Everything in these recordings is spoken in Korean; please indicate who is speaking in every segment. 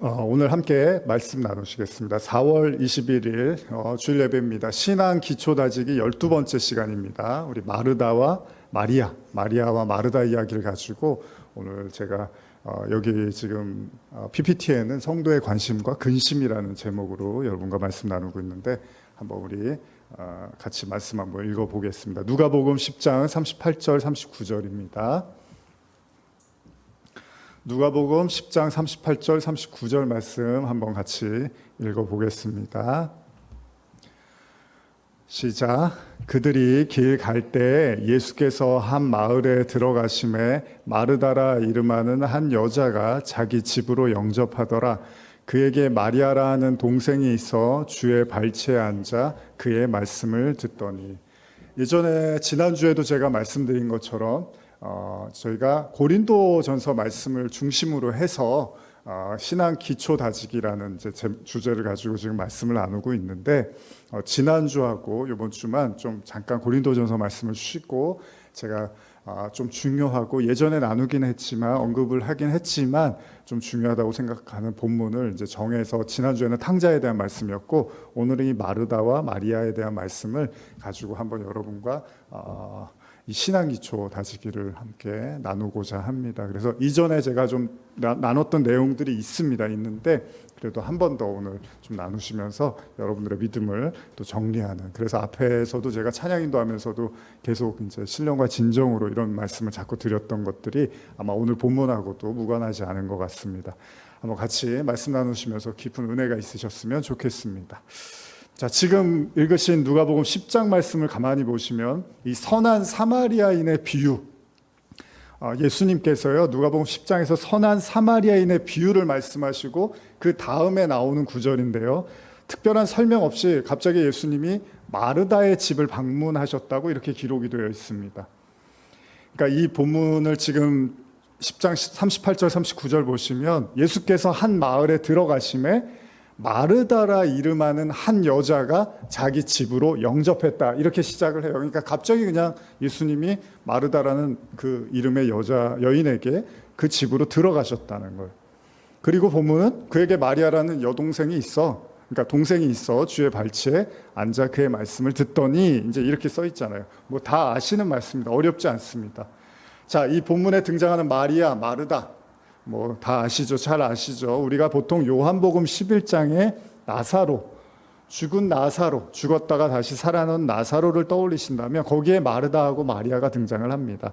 Speaker 1: 오늘 함께 말씀 나누시겠습니다. 4월 21일 주일 예배입니다. 신앙 기초 다지기 12번째 시간입니다. 우리 마르다와 마리아와 마르다 이야기를 가지고 오늘 제가 여기 지금 PPT에는 성도의 관심과 근심이라는 제목으로 여러분과 말씀 나누고 있는데 한번 우리 같이 말씀 한번 읽어보겠습니다. 누가복음 10장 38절 39절입니다. 누가복음 10장 38절 39절 말씀 한번 같이 읽어보겠습니다. 시작. 그들이 길 갈 때 예수께서 한 마을에 들어가심에 마르다라 이름하는 한 여자가 자기 집으로 영접하더라. 그에게 마리아라 하는 동생이 있어 주의 발치에 앉아 그의 말씀을 듣더니. 예전에 지난주에도 제가 말씀드린 것처럼 저희가 고린도전서 말씀을 중심으로 해서 신앙 기초 다지기라는 주제를 가지고 지금 말씀을 나누고 있는데 지난주하고 이번 주만 좀 잠깐 고린도전서 말씀을 쉬고 제가 좀 중요하고 예전에 나누긴 했지만 언급을 하긴 했지만 좀 중요하다고 생각하는 본문을 이제 정해서 지난주에는 탕자에 대한 말씀이었고 오늘은 이 마르다와 마리아에 대한 말씀을 가지고 한번 여러분과 이 신앙 기초 다지기를 함께 나누고자 합니다. 그래서 이전에 제가 좀 나눴던 내용들이 있는데 그래도 한 번 더 오늘 좀 나누시면서 여러분들의 믿음을 또 정리하는. 그래서 앞에서도 제가 찬양 인도하면서도 계속 이제 신령과 진정으로 이런 말씀을 자꾸 드렸던 것들이 아마 오늘 본문하고도 무관하지 않은 것 같습니다. 한번 같이 말씀 나누시면서 깊은 은혜가 있으셨으면 좋겠습니다. 자, 지금 읽으신 누가복음 10장 말씀을 가만히 보시면 이 선한 사마리아인의 비유, 예수님께서요 누가복음 10장에서 선한 사마리아인의 비유를 말씀하시고 그 다음에 나오는 구절인데요, 특별한 설명 없이 갑자기 예수님이 마르다의 집을 방문하셨다고 이렇게 기록이 되어 있습니다. 그러니까 이 본문을 지금 10장 38절 39절 보시면 예수께서 한 마을에 들어가심에 마르다라 이름하는 한 여자가 자기 집으로 영접했다 이렇게 시작을 해요. 그러니까 갑자기 그냥 예수님이 마르다라는 그 이름의 여인에게 그 집으로 들어가셨다는 거예요. 그리고 본문은 그에게 마리아라는 여동생이 있어, 그러니까 동생이 있어 주의 발치에 앉아 그의 말씀을 듣더니 이제 이렇게 써 있잖아요. 뭐 다 아시는 말씀입니다. 어렵지 않습니다. 자, 이 본문에 등장하는 마리아, 마르다 뭐 다 아시죠? 잘 아시죠? 우리가 보통 요한복음 11장에 죽은 나사로, 죽었다가 다시 살아난 나사로를 떠올리신다면 거기에 마르다하고 마리아가 등장을 합니다.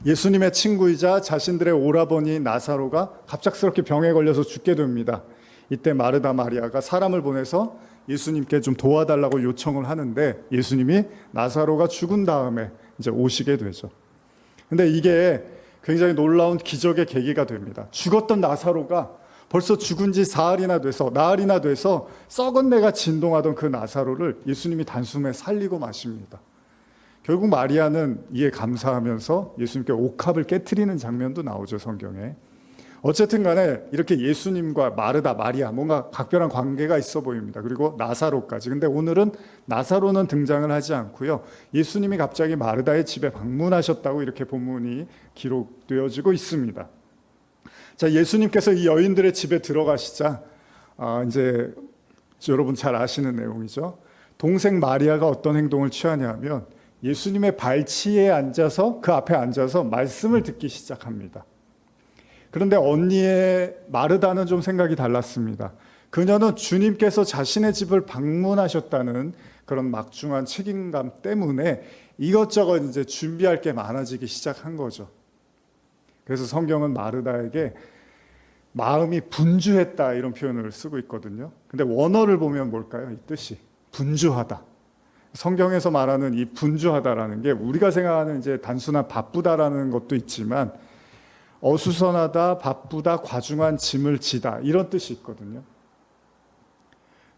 Speaker 1: 예수님의 친구이자 자신들의 오라버니 나사로가 갑작스럽게 병에 걸려서 죽게 됩니다. 이때 마르다 마리아가 사람을 보내서 예수님께 좀 도와달라고 요청을 하는데 예수님이 나사로가 죽은 다음에 이제 오시게 되죠. 근데 이게 굉장히 놀라운 기적의 계기가 됩니다. 죽었던 나사로가 벌써 죽은 지 나흘이나 돼서 썩은 내가 진동하던 그 나사로를 예수님이 단숨에 살리고 마십니다. 결국 마리아는 이에 감사하면서 예수님께 옥합을 깨트리는 장면도 나오죠, 성경에. 어쨌든 간에 이렇게 예수님과 마르다, 마리아 뭔가 각별한 관계가 있어 보입니다. 그리고 나사로까지. 근데 오늘은 나사로는 등장을 하지 않고요, 예수님이 갑자기 마르다의 집에 방문하셨다고 이렇게 본문이 기록되어지고 있습니다. 자, 예수님께서 이 여인들의 집에 들어가시자 이제 여러분 잘 아시는 내용이죠. 동생 마리아가 어떤 행동을 취하냐면 예수님의 발치에 앉아서 그 앞에 앉아서 말씀을 듣기 시작합니다. 그런데 언니의 마르다는 좀 생각이 달랐습니다. 그녀는 주님께서 자신의 집을 방문하셨다는 그런 막중한 책임감 때문에 이것저것 이제 준비할 게 많아지기 시작한 거죠. 그래서 성경은 마르다에게 마음이 분주했다 이런 표현을 쓰고 있거든요. 근데 원어를 보면 뭘까요? 이 뜻이 분주하다. 성경에서 말하는 이 분주하다라는 게 우리가 생각하는 이제 단순한 바쁘다라는 것도 있지만 어수선하다, 바쁘다, 과중한 짐을 지다 이런 뜻이 있거든요.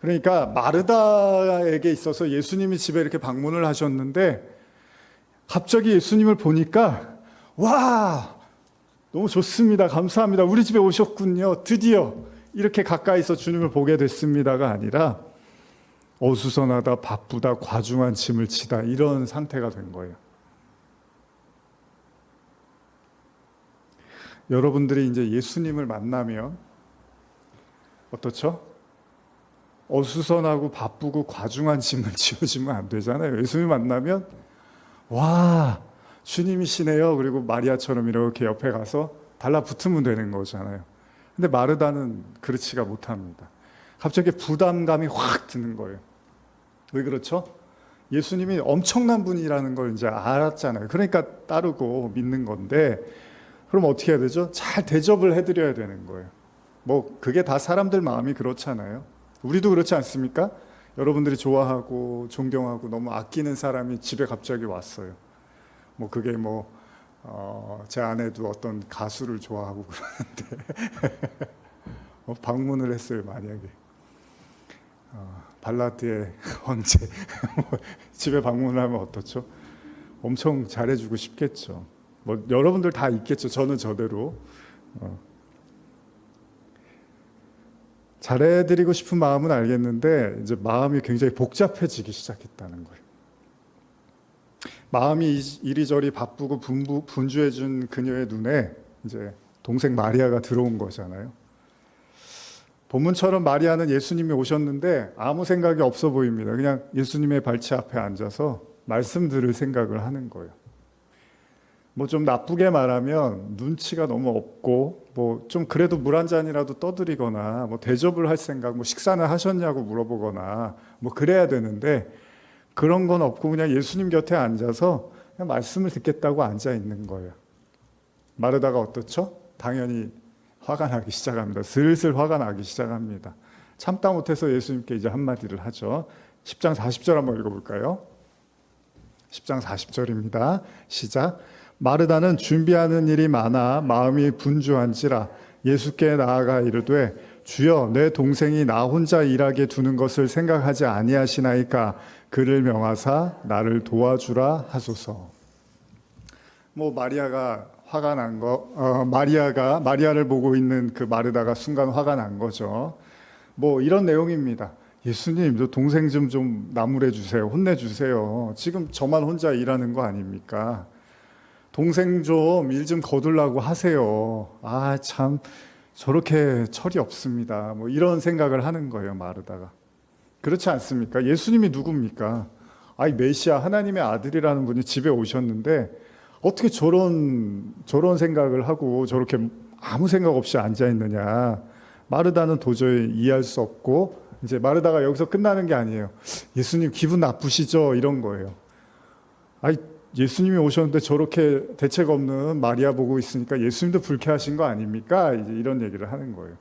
Speaker 1: 그러니까 마르다에게 있어서 예수님이 집에 이렇게 방문을 하셨는데 갑자기 예수님을 보니까 와, 너무 좋습니다, 감사합니다, 우리 집에 오셨군요, 드디어 이렇게 가까이서 주님을 보게 됐습니다가 아니라 어수선하다, 바쁘다, 과중한 짐을 지다 이런 상태가 된 거예요. 여러분들이 이제 예수님을 만나면 어떻죠? 어수선하고 바쁘고 과중한 짐을 지어주면 안 되잖아요. 예수님 만나면 와 주님이시네요. 그리고 마리아처럼 이렇게 옆에 가서 달라붙으면 되는 거잖아요. 근데 마르다는 그렇지가 못합니다. 갑자기 부담감이 확 드는 거예요. 왜 그렇죠? 예수님이 엄청난 분이라는 걸 이제 알았잖아요. 그러니까 따르고 믿는 건데, 그럼 어떻게 해야 되죠? 잘 대접을 해드려야 되는 거예요. 뭐 그게 다 사람들 마음이 그렇잖아요. 우리도 그렇지 않습니까? 여러분들이 좋아하고 존경하고 너무 아끼는 사람이 집에 갑자기 왔어요. 뭐 그게 제 아내도 어떤 가수를 좋아하고 그러는데 방문을 했어요. 만약에 발라드의 황제 집에 방문을 하면 어떻죠? 엄청 잘해주고 싶겠죠. 뭐 여러분들 다 있겠죠. 저는 저대로 잘해드리고 싶은 마음은 알겠는데 이제 마음이 굉장히 복잡해지기 시작했다는 거예요. 마음이 이리저리 바쁘고 분주해진 그녀의 눈에 이제 동생 마리아가 들어온 거잖아요. 본문처럼 마리아는 예수님이 오셨는데 아무 생각이 없어 보입니다. 그냥 예수님의 발치 앞에 앉아서 말씀 들을 생각을 하는 거예요. 뭐 좀 나쁘게 말하면 눈치가 너무 없고 뭐 좀 그래도 물 한 잔이라도 떠드리거나 뭐 대접을 할 생각, 뭐 식사는 하셨냐고 물어보거나 뭐 그래야 되는데 그런 건 없고 그냥 예수님 곁에 앉아서 그냥 말씀을 듣겠다고 앉아 있는 거예요. 마르다가 어떻죠? 당연히 화가 나기 시작합니다. 슬슬 화가 나기 시작합니다. 참다 못해서 예수님께 이제 한마디를 하죠. 10장 40절 한번 읽어볼까요? 10장 40절입니다. 시작. 마르다는 준비하는 일이 많아 마음이 분주한지라 예수께 나아가 이르되 주여 내 동생이 나 혼자 일하게 두는 것을 생각하지 아니하시나이까 그를 명하사 나를 도와주라 하소서. 뭐 마리아가 화가 난 거, 마리아를 보고 있는 그 마르다가 순간 화가 난 거죠. 뭐 이런 내용입니다. 예수님, 저 동생 좀 나무래 주세요. 혼내 주세요. 지금 저만 혼자 일하는 거 아닙니까? 동생 좀 일 좀 거둘라고 하세요. 아, 참 저렇게 철이 없습니다. 뭐 이런 생각을 하는 거예요, 마르다가. 그렇지 않습니까? 예수님이 누굽니까? 아이 메시아 하나님의 아들이라는 분이 집에 오셨는데 어떻게 저런 생각을 하고 저렇게 아무 생각 없이 앉아 있느냐. 마르다는 도저히 이해할 수 없고 이제 마르다가 여기서 끝나는 게 아니에요. 예수님 기분 나쁘시죠? 이런 거예요. 아이 예수님이 오셨는데 저렇게 대책 없는 마리아 보고 있으니까 예수님도 불쾌하신 거 아닙니까? 이제 이런 얘기를 하는 거예요.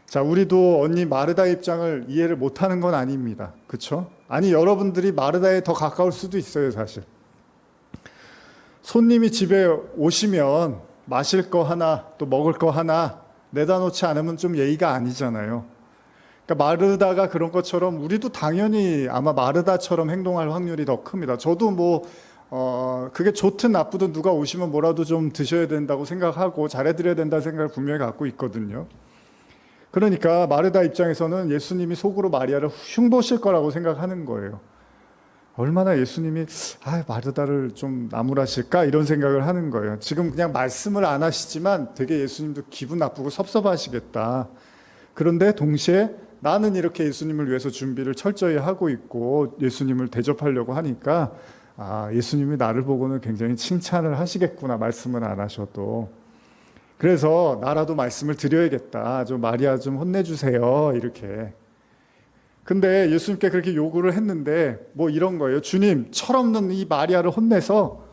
Speaker 1: 자, 우리도 언니 마르다 입장을 이해를 못하는 건 아닙니다. 그렇죠? 아니 여러분들이 마르다에 더 가까울 수도 있어요, 사실. 손님이 집에 오시면 마실 거 하나 또 먹을 거 하나 내다 놓지 않으면 좀 예의가 아니잖아요. 그러니까 마르다가 그런 것처럼 우리도 당연히 아마 마르다처럼 행동할 확률이 더 큽니다. 저도 그게 좋든 나쁘든 누가 오시면 뭐라도 좀 드셔야 된다고 생각하고 잘해드려야 된다는 생각을 분명히 갖고 있거든요. 그러니까 마르다 입장에서는 예수님이 속으로 마리아를 흉보실 거라고 생각하는 거예요. 얼마나 예수님이 마르다를 좀 나무라실까 이런 생각을 하는 거예요. 지금 그냥 말씀을 안 하시지만 되게 예수님도 기분 나쁘고 섭섭하시겠다. 그런데 동시에 나는 이렇게 예수님을 위해서 준비를 철저히 하고 있고 예수님을 대접하려고 하니까 예수님이 나를 보고는 굉장히 칭찬을 하시겠구나, 말씀을 안 하셔도. 그래서 나라도 말씀을 드려야겠다. 좀 마리아 좀 혼내주세요. 이렇게. 근데 예수님께 그렇게 요구를 했는데 뭐 이런 거예요. 주님, 철없는 이 마리아를 혼내서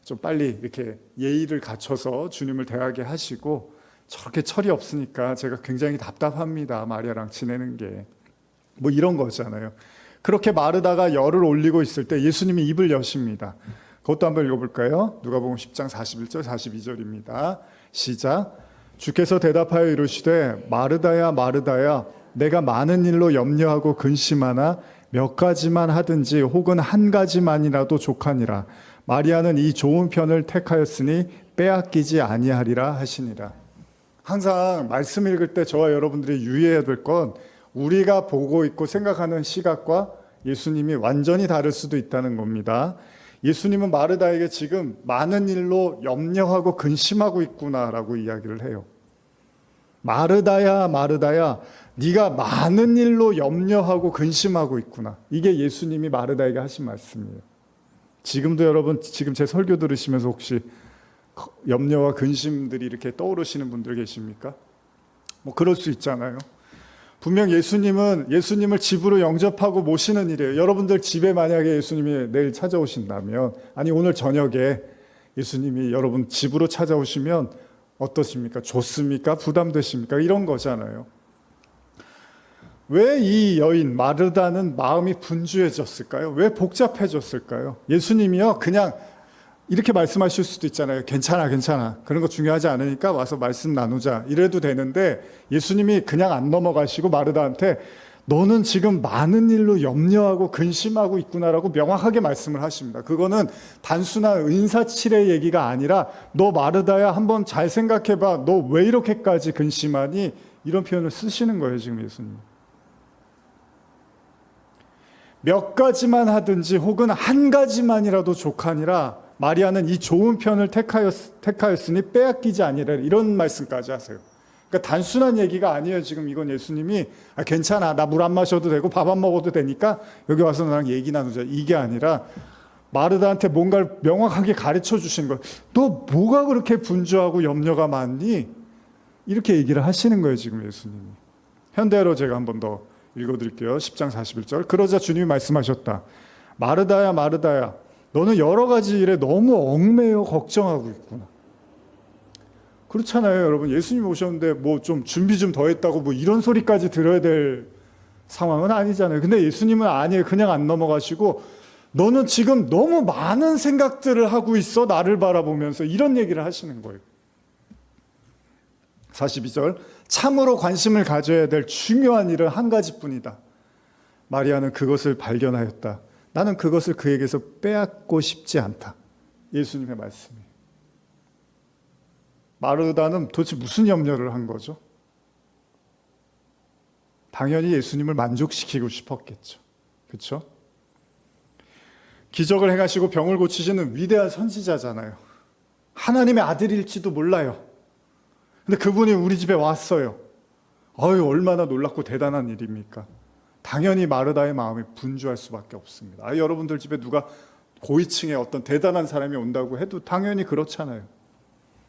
Speaker 1: 좀 빨리 이렇게 예의를 갖춰서 주님을 대하게 하시고, 저렇게 철이 없으니까 제가 굉장히 답답합니다. 마리아랑 지내는 게. 뭐 이런 거잖아요. 그렇게 마르다가 열을 올리고 있을 때 예수님이 입을 여십니다. 그것도 한번 읽어볼까요? 누가복음 10장 41절 42절입니다. 시작. 주께서 대답하여 이르시되 마르다야 마르다야 내가 많은 일로 염려하고 근심하나 몇 가지만 하든지 혹은 한 가지만이라도 족하니라. 마리아는 이 좋은 편을 택하였으니 빼앗기지 아니하리라 하시니라. 항상 말씀 읽을 때 저와 여러분들이 유의해야 될 건 우리가 보고 있고 생각하는 시각과 예수님이 완전히 다를 수도 있다는 겁니다. 예수님은 마르다에게 지금 많은 일로 염려하고 근심하고 있구나라고 이야기를 해요. 마르다야 마르다야 네가 많은 일로 염려하고 근심하고 있구나. 이게 예수님이 마르다에게 하신 말씀이에요. 지금도 여러분 지금 제 설교 들으시면서 혹시 염려와 근심들이 이렇게 떠오르시는 분들 계십니까? 뭐 그럴 수 있잖아요. 분명 예수님을 집으로 영접하고 모시는 일이에요. 여러분들 집에 만약에 예수님이 내일 찾아오신다면, 아니 오늘 저녁에 예수님이 여러분 집으로 찾아오시면 어떠십니까? 좋습니까? 부담되십니까? 이런 거잖아요. 왜 이 여인 마르다는 마음이 분주해졌을까요? 왜 복잡해졌을까요? 예수님이요 그냥 이렇게 말씀하실 수도 있잖아요. 괜찮아 괜찮아, 그런 거 중요하지 않으니까 와서 말씀 나누자, 이래도 되는데 예수님이 그냥 안 넘어가시고 마르다한테 너는 지금 많은 일로 염려하고 근심하고 있구나라고 명확하게 말씀을 하십니다. 그거는 단순한 은사치레 얘기가 아니라 너 마르다야 한번 잘 생각해봐, 너 왜 이렇게까지 근심하니, 이런 표현을 쓰시는 거예요 지금 예수님. 몇 가지만 하든지 혹은 한 가지만이라도 족하니라 마리아는 이 좋은 편을 택하였으니 빼앗기지 아니라, 이런 말씀까지 하세요. 그러니까 단순한 얘기가 아니에요. 지금 이건 예수님이 괜찮아, 나 물 안 마셔도 되고 밥 안 먹어도 되니까 여기 와서 나랑 얘기 나누자, 이게 아니라 마르다한테 뭔가를 명확하게 가르쳐 주신 거예요. 너 뭐가 그렇게 분주하고 염려가 많니? 이렇게 얘기를 하시는 거예요 지금 예수님이. 현대어로 제가 한 번 더 읽어드릴게요. 10장 41절. 그러자 주님이 말씀하셨다. 마르다야 마르다야, 너는 여러 가지 일에 너무 얽매여 걱정하고 있구나. 그렇잖아요 여러분. 예수님 오셨는데 뭐 좀 준비 좀 더 했다고 뭐 이런 소리까지 들어야 될 상황은 아니잖아요. 근데 예수님은 아니에요. 그냥 안 넘어가시고 너는 지금 너무 많은 생각들을 하고 있어, 나를 바라보면서, 이런 얘기를 하시는 거예요. 42절. 참으로 관심을 가져야 될 중요한 일은 한 가지뿐이다. 마리아는 그것을 발견하였다. 나는 그것을 그에게서 빼앗고 싶지 않다. 예수님의 말씀이에요. 마르다는 도대체 무슨 염려를 한 거죠? 당연히 예수님을 만족시키고 싶었겠죠. 그렇죠? 기적을 행하시고 병을 고치시는 위대한 선지자잖아요. 하나님의 아들일지도 몰라요. 근데 그분이 우리 집에 왔어요. 얼마나 놀랍고 대단한 일입니까? 당연히 마르다의 마음이 분주할 수밖에 없습니다. 여러분들 집에 누가 고위층의 어떤 대단한 사람이 온다고 해도 당연히 그렇잖아요.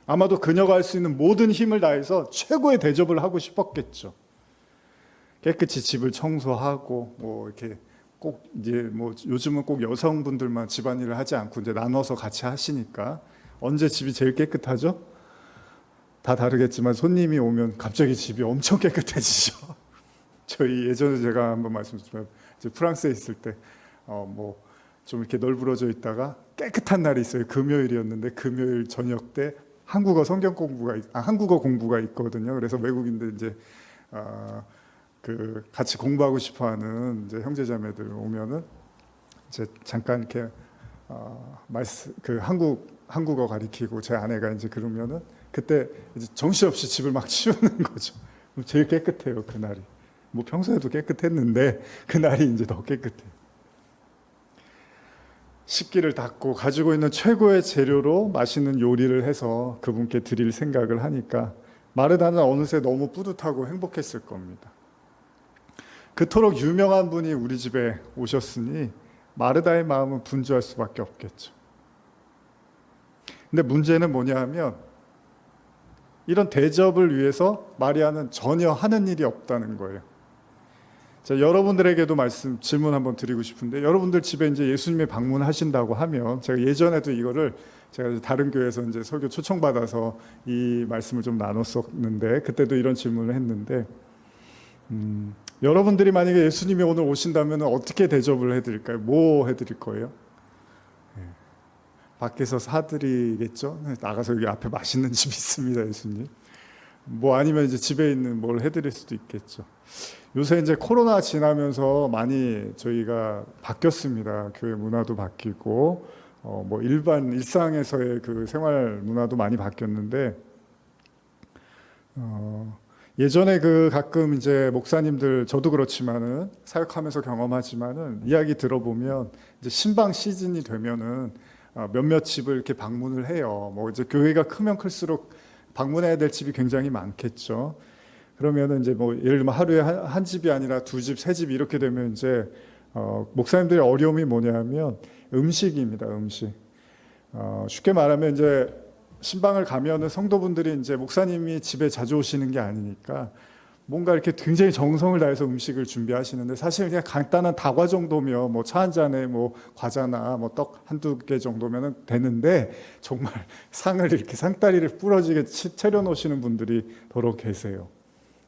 Speaker 1: 아마도 그녀가 할 수 있는 모든 힘을 다해서 최고의 대접을 하고 싶었겠죠. 깨끗이 집을 청소하고 뭐 이렇게 꼭 이제 뭐 요즘은 꼭 여성분들만 집안일을 하지 않고 이제 나눠서 같이 하시니까 언제 집이 제일 깨끗하죠? 다 다르겠지만 손님이 오면 갑자기 집이 엄청 깨끗해지죠. 저희 예전에 제가 한번 말씀드리면 프랑스에 있을 때 뭐 좀 이렇게 널브러져 있다가 깨끗한 날이 있어요. 금요일이었는데 금요일 저녁 때 한국어 공부가 있거든요. 그래서 외국인들 이제 그 같이 공부하고 싶어하는 이제 형제자매들 오면은 이제 잠깐 이렇게 그 한국어 가리키고 제 아내가 이제 그러면은 그때 이제 정신없이 집을 막 치우는 거죠. 제일 깨끗해요 그날이. 뭐 평소에도 깨끗했는데 그날이 이제 더 깨끗해요. 식기를 닦고 가지고 있는 최고의 재료로 맛있는 요리를 해서 그분께 드릴 생각을 하니까 마르다는 어느새 너무 뿌듯하고 행복했을 겁니다. 그토록 유명한 분이 우리 집에 오셨으니 마르다의 마음은 분주할 수밖에 없겠죠. 근데 문제는 뭐냐 하면 이런 대접을 위해서 마리아는 전혀 하는 일이 없다는 거예요. 자, 여러분들에게도 질문 한번 드리고 싶은데, 여러분들 집에 이제 예수님이 방문하신다고 하면, 제가 예전에도 이거를 제가 다른 교회에서 이제 설교 초청받아서 이 말씀을 좀 나눴었는데, 그때도 이런 질문을 했는데, 여러분들이 만약에 예수님이 오늘 오신다면 어떻게 대접을 해드릴까요? 뭐 해드릴 거예요? 밖에서 사드리겠죠? 나가서 여기 앞에 맛있는 집 있습니다, 예수님. 뭐 아니면 이제 집에 있는 뭘 해드릴 수도 있겠죠. 요새 이제 코로나 지나면서 많이 저희가 바뀌었습니다. 교회 문화도 바뀌고, 뭐 일상에서의 그 생활 문화도 많이 바뀌었는데, 예전에 그 가끔 이제 목사님들, 저도 그렇지만은 사역하면서 경험하지만은 이야기 들어보면 이제 신방 시즌이 되면은 몇몇 집을 이렇게 방문을 해요. 뭐 이제 교회가 크면 클수록 방문해야 될 집이 굉장히 많겠죠. 그러면은 이제 뭐 예를 들면 하루에 한 집이 아니라 두 집, 세 집 이렇게 되면 이제 목사님들의 어려움이 뭐냐면 음식입니다. 음식. 쉽게 말하면 이제 신방을 가면은 성도분들이 이제 목사님이 집에 자주 오시는 게 아니니까 뭔가 이렇게 굉장히 정성을 다해서 음식을 준비하시는데 사실 그냥 간단한 다과 정도면 뭐 차 한 잔에 뭐 과자나 뭐 떡 한두 개 정도면은 되는데 정말 상을 이렇게 상다리를 부러지게 차려 놓으시는 분들이 더러 계세요.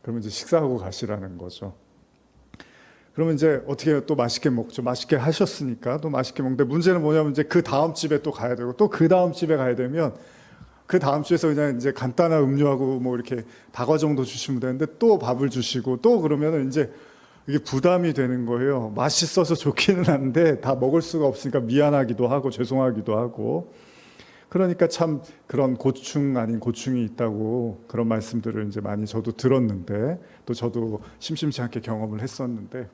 Speaker 1: 그러면 이제 식사하고 가시라는 거죠. 그러면 이제 어떻게 또 맛있게 먹죠. 맛있게 하셨으니까 또 맛있게 먹는데 문제는 뭐냐면 이제 그 다음 집에 또 가야 되고 또 그 다음 집에 가야 되면 그 다음 주에서 그냥 이제 간단한 음료하고 뭐 이렇게 다과 정도 주시면 되는데 또 밥을 주시고 또 그러면은 이제 이게 부담이 되는 거예요. 맛있어서 좋기는 한데 다 먹을 수가 없으니까 미안하기도 하고 죄송하기도 하고 그러니까 참 그런 고충 아닌 고충이 있다고 그런 말씀들을 이제 많이 저도 들었는데 또 저도 심심치 않게 경험을 했었는데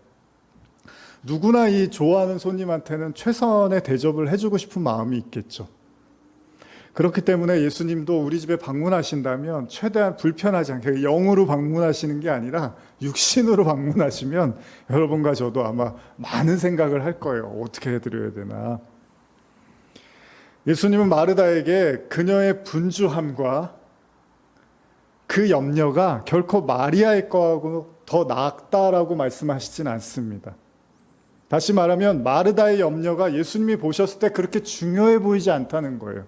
Speaker 1: 누구나 이 좋아하는 손님한테는 최선의 대접을 해주고 싶은 마음이 있겠죠. 그렇기 때문에 예수님도 우리 집에 방문하신다면 최대한 불편하지 않게 영으로 방문하시는 게 아니라 육신으로 방문하시면 여러분과 저도 아마 많은 생각을 할 거예요. 어떻게 해드려야 되나. 예수님은 마르다에게 그녀의 분주함과 그 염려가 결코 마리아의 거하고 더 낫다라고 말씀하시진 않습니다. 다시 말하면 마르다의 염려가 예수님이 보셨을 때 그렇게 중요해 보이지 않다는 거예요.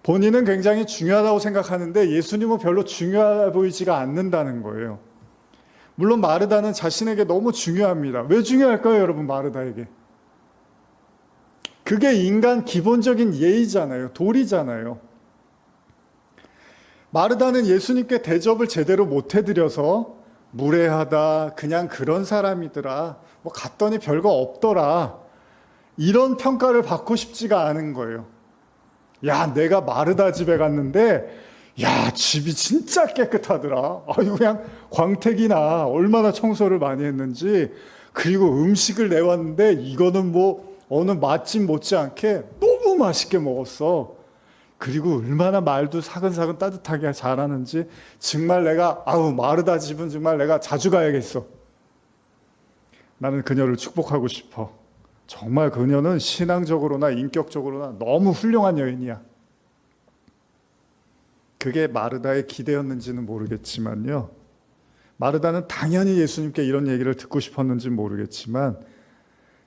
Speaker 1: 본인은 굉장히 중요하다고 생각하는데 예수님은 별로 중요해 보이지가 않는다는 거예요. 물론 마르다는 자신에게 너무 중요합니다. 왜 중요할까요, 여러분? 마르다에게. 그게 인간 기본적인 예의잖아요. 도리잖아요. 마르다는 예수님께 대접을 제대로 못 해드려서 무례하다, 그냥 그런 사람이더라, 뭐 갔더니 별거 없더라, 이런 평가를 받고 싶지가 않은 거예요. 야, 내가 마르다 집에 갔는데 야, 집이 진짜 깨끗하더라. 아유, 그냥 광택이나 얼마나 청소를 많이 했는지. 그리고 음식을 내왔는데 이거는 뭐 어느 맛집 못지않게 너무 맛있게 먹었어. 그리고 얼마나 말도 사근사근 따뜻하게 잘하는지. 정말 내가 마르다 집은 정말 내가 자주 가야겠어. 나는 그녀를 축복하고 싶어. 정말 그녀는 신앙적으로나 인격적으로나 너무 훌륭한 여인이야. 그게 마르다의 기대였는지는 모르겠지만요. 마르다는 당연히 예수님께 이런 얘기를 듣고 싶었는지 모르겠지만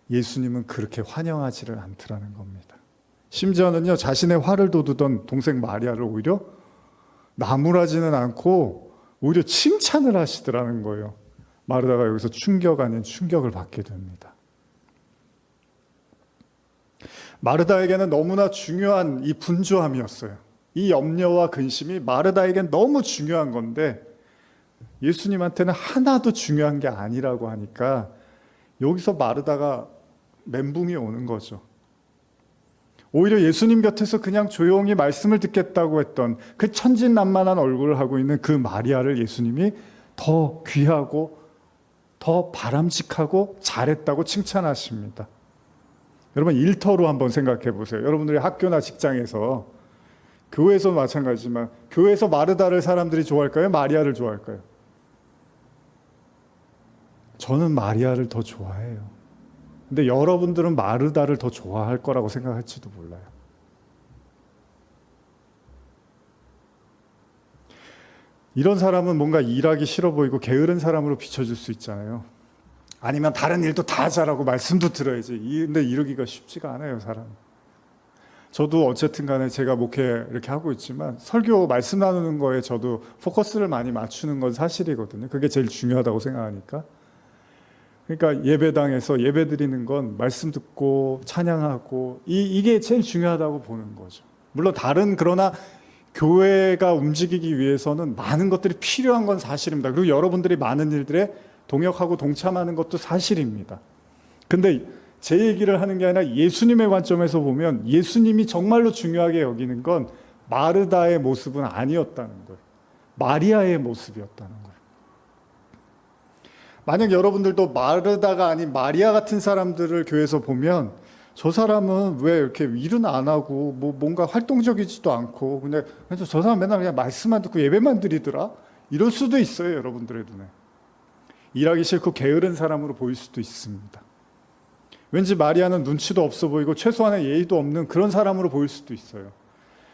Speaker 1: 예수님은 그렇게 환영하지를 않더라는 겁니다. 심지어는요, 자신의 화를 돋우던 동생 마리아를 오히려 나무라지는 않고 오히려 칭찬을 하시더라는 거예요. 마르다가 여기서 충격 아닌 충격을 받게 됩니다. 마르다에게는 너무나 중요한 이 분주함이었어요. 이 염려와 근심이 마르다에게는 너무 중요한 건데 예수님한테는 하나도 중요한 게 아니라고 하니까 여기서 마르다가 멘붕이 오는 거죠. 오히려 예수님 곁에서 그냥 조용히 말씀을 듣겠다고 했던 그 천진난만한 얼굴을 하고 있는 그 마리아를 예수님이 더 귀하고 더 바람직하고 잘했다고 칭찬하십니다. 여러분, 일터로 한번 생각해 보세요. 여러분들이 학교나 직장에서, 교회에서 마찬가지지만 교회에서 마르다를 사람들이 좋아할까요? 마리아를 좋아할까요? 저는 마리아를 더 좋아해요. 근데 여러분들은 마르다를 더 좋아할 거라고 생각할지도 몰라요. 이런 사람은 뭔가 일하기 싫어 보이고 게으른 사람으로 비춰질 수 있잖아요. 아니면 다른 일도 다 잘하고 말씀도 들어야지. 근데 이러기가 쉽지가 않아요, 사람. 저도 어쨌든 간에 제가 목회 이렇게 하고 있지만 설교 말씀 나누는 거에 저도 포커스를 많이 맞추는 건 사실이거든요. 그게 제일 중요하다고 생각하니까. 그러니까 예배당에서 예배 드리는 건 말씀 듣고 찬양하고 이게 제일 중요하다고 보는 거죠. 물론 그러나 교회가 움직이기 위해서는 많은 것들이 필요한 건 사실입니다. 그리고 여러분들이 많은 일들에 동역하고 동참하는 것도 사실입니다. 근데 제 얘기를 하는 게 아니라 예수님의 관점에서 보면 예수님이 정말로 중요하게 여기는 건 마르다의 모습은 아니었다는 거예요. 마리아의 모습이었다는 거예요. 만약 여러분들도 마르다가 아닌 마리아 같은 사람들을 교회에서 보면 저 사람은 왜 이렇게 일은 안 하고 뭔가 활동적이지도 않고 그냥 저 사람 맨날 그냥 말씀만 듣고 예배만 드리더라? 이럴 수도 있어요. 여러분들의 눈에. 일하기 싫고 게으른 사람으로 보일 수도 있습니다. 왠지 마리아는 눈치도 없어 보이고 최소한의 예의도 없는 그런 사람으로 보일 수도 있어요.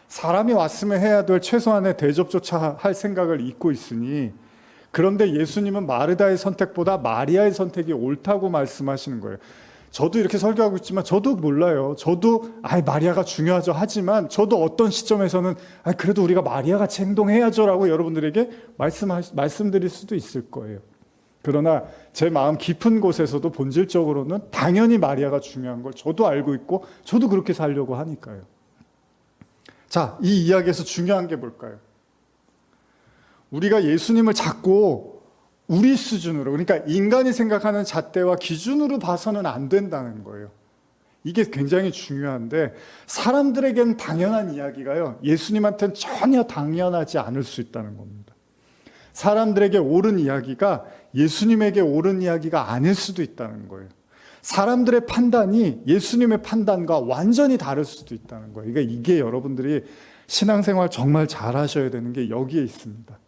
Speaker 1: 사람이 왔으면 해야 될 최소한의 대접조차 할 생각을 잊고 있으니, 그런데 예수님은 마르다의 선택보다 마리아의 선택이 옳다고 말씀하시는 거예요. 저도 이렇게 설교하고 있지만 저도 몰라요. 저도 마리아가 중요하죠 하지만 저도 어떤 시점에서는 그래도 우리가 마리아 같이 행동해야죠라고 여러분들에게 말씀드릴 수도 있을 거예요. 그러나 제 마음 깊은 곳에서도 본질적으로는 당연히 마리아가 중요한 걸 저도 알고 있고 저도 그렇게 살려고 하니까요. 자, 이 이야기에서 중요한 게 뭘까요? 우리가 예수님을 자꾸 우리 수준으로, 그러니까 인간이 생각하는 잣대와 기준으로 봐서는 안 된다는 거예요. 이게 굉장히 중요한데, 사람들에게는 당연한 이야기가요, 예수님한테는 전혀 당연하지 않을 수 있다는 겁니다. 사람들에게 옳은 이야기가 예수님에게 옳은 이야기가 아닐 수도 있다는 거예요. 사람들의 판단이 예수님의 판단과 완전히 다를 수도 있다는 거예요. 그러니까 이게 여러분들이 신앙생활 정말 잘하셔야 되는 게 여기에 있습니다.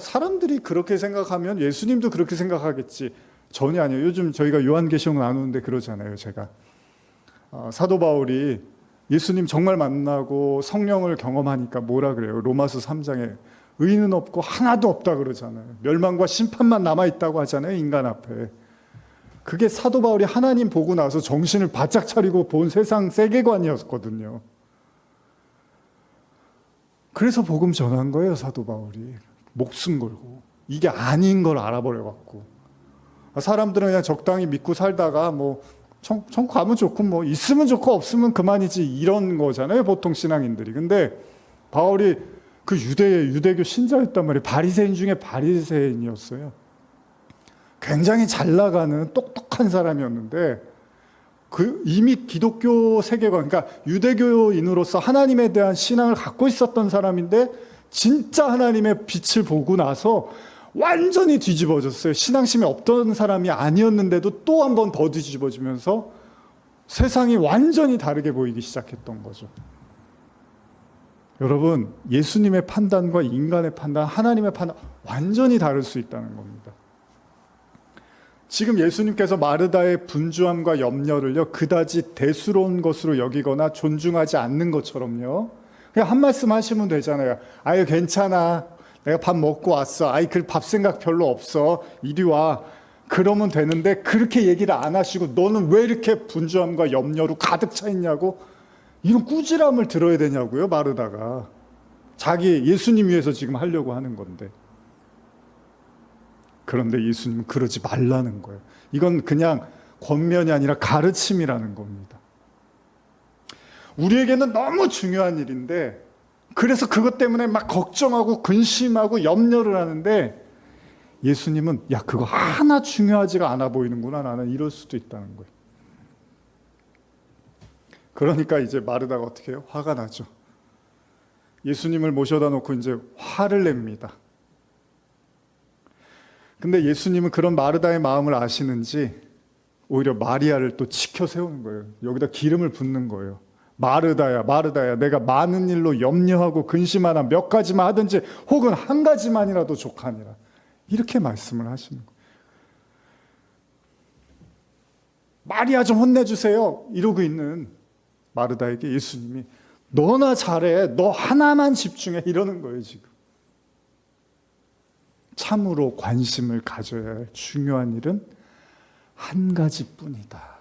Speaker 1: 사람들이 그렇게 생각하면 예수님도 그렇게 생각하겠지. 전혀 아니에요. 요즘 저희가 요한계시록 나누는데 그러잖아요. 제가 사도 바울이 예수님 정말 만나고 성령을 경험하니까 뭐라 그래요? 로마서 3장에 의인은 없고 하나도 없다 그러잖아요. 멸망과 심판만 남아있다고 하잖아요. 인간 앞에. 그게 사도 바울이 하나님 보고 나서 정신을 바짝 차리고 본 세상 세계관이었거든요. 그래서 복음 전한 거예요. 사도 바울이. 목숨 걸고. 이게 아닌 걸 알아버려갖고. 사람들은 그냥 적당히 믿고 살다가 천국 가면 좋고 있으면 좋고 없으면 그만이지 이런 거잖아요. 보통 신앙인들이. 근데 바울이 그 유대교 신자였단 말이에요. 바리새인 중에 바리새인이었어요. 굉장히 잘 나가는 똑똑한 사람이었는데 이미 기독교 세계관, 그러니까 유대교인으로서 하나님에 대한 신앙을 갖고 있었던 사람인데 진짜 하나님의 빛을 보고 나서 완전히 뒤집어졌어요. 신앙심이 없던 사람이 아니었는데도 또 한 번 더 뒤집어지면서 세상이 완전히 다르게 보이기 시작했던 거죠. 여러분, 예수님의 판단과 인간의 판단, 하나님의 판단 완전히 다를 수 있다는 겁니다. 지금 예수님께서 마르다의 분주함과 염려를요, 그다지 대수로운 것으로 여기거나 존중하지 않는 것처럼요, 그냥 한 말씀 하시면 되잖아요. 아유, 괜찮아. 내가 밥 먹고 왔어. 그 밥 생각 별로 없어. 이리 와. 그러면 되는데 그렇게 얘기를 안 하시고 너는 왜 이렇게 분주함과 염려로 가득 차 있냐고 이런 꾸지람을 들어야 되냐고요, 마르다가. 자기 예수님 위해서 지금 하려고 하는 건데. 그런데 예수님은 그러지 말라는 거예요. 이건 그냥 권면이 아니라 가르침이라는 겁니다. 우리에게는 너무 중요한 일인데 그래서 그것 때문에 막 걱정하고 근심하고 염려를 하는데 예수님은 그거 하나 중요하지가 않아 보이는구나, 나는 이럴 수도 있다는 거예요. 그러니까 이제 마르다가 어떻게 해요? 화가 나죠. 예수님을 모셔다 놓고 이제 화를 냅니다. 근데 예수님은 그런 마르다의 마음을 아시는지 오히려 마리아를 또 치켜 세우는 거예요. 여기다 기름을 붓는 거예요. 마르다야, 마르다야, 내가 많은 일로 염려하고 근심하나 몇 가지만 하든지 혹은 한 가지만이라도 족하니라. 이렇게 말씀을 하시는 거예요. 마리아 좀 혼내주세요. 이러고 있는 마르다에게 예수님이 너나 잘해, 너 하나만 집중해, 이러는 거예요. 지금 참으로 관심을 가져야 할 중요한 일은 한 가지뿐이다.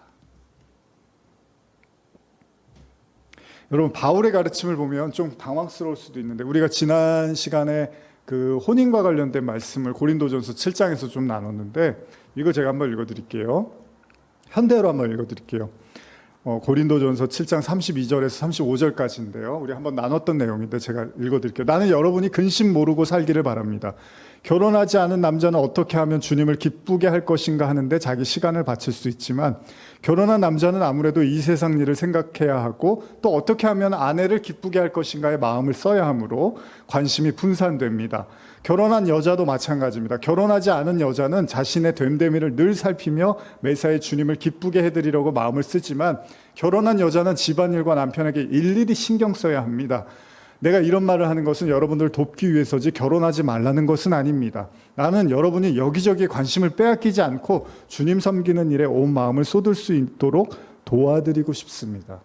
Speaker 1: 여러분, 바울의 가르침을 보면 좀 당황스러울 수도 있는데, 우리가 지난 시간에 그 혼인과 관련된 말씀을 고린도전서 7장에서 좀 나눴는데, 이거 제가 한번 읽어드릴게요. 현대로 한번 읽어드릴게요. 고린도전서 7장 32절에서 35절까지인데요. 우리 한번 나눴던 내용인데 제가 읽어드릴게요. 나는 여러분이 근심 모르고 살기를 바랍니다. 결혼하지 않은 남자는 어떻게 하면 주님을 기쁘게 할 것인가 하는데 자기 시간을 바칠 수 있지만, 결혼한 남자는 아무래도 이 세상 일을 생각해야 하고 또 어떻게 하면 아내를 기쁘게 할 것인가에 마음을 써야 하므로 관심이 분산됩니다. 결혼한 여자도 마찬가지입니다. 결혼하지 않은 여자는 자신의 됨됨이를 늘 살피며 매사에 주님을 기쁘게 해드리려고 마음을 쓰지만, 결혼한 여자는 집안일과 남편에게 일일이 신경 써야 합니다. 내가 이런 말을 하는 것은 여러분들을 돕기 위해서지 결혼하지 말라는 것은 아닙니다. 나는 여러분이 여기저기 관심을 빼앗기지 않고 주님 섬기는 일에 온 마음을 쏟을 수 있도록 도와드리고 싶습니다.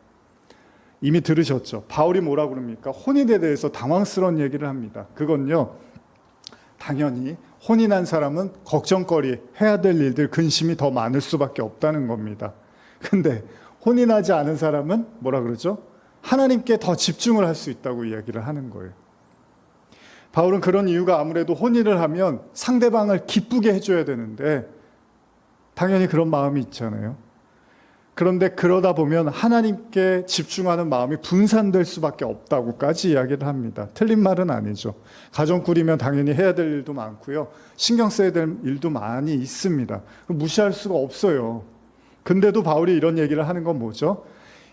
Speaker 1: 이미 들으셨죠? 바울이 뭐라고 그럽니까? 혼인에 대해서 당황스러운 얘기를 합니다. 그건요, 당연히 혼인한 사람은 걱정거리, 해야 될 일들, 근심이 더 많을 수밖에 없다는 겁니다. 근데 혼인하지 않은 사람은 뭐라 그러죠? 하나님께 더 집중을 할 수 있다고 이야기를 하는 거예요. 바울은 그런 이유가 아무래도 혼인을 하면 상대방을 기쁘게 해줘야 되는데 당연히 그런 마음이 있잖아요. 그런데 그러다 보면 하나님께 집중하는 마음이 분산될 수밖에 없다고까지 이야기를 합니다. 틀린 말은 아니죠. 가정 꾸리면 당연히 해야 될 일도 많고요. 신경 써야 될 일도 많이 있습니다. 무시할 수가 없어요. 근데도 바울이 이런 얘기를 하는 건 뭐죠?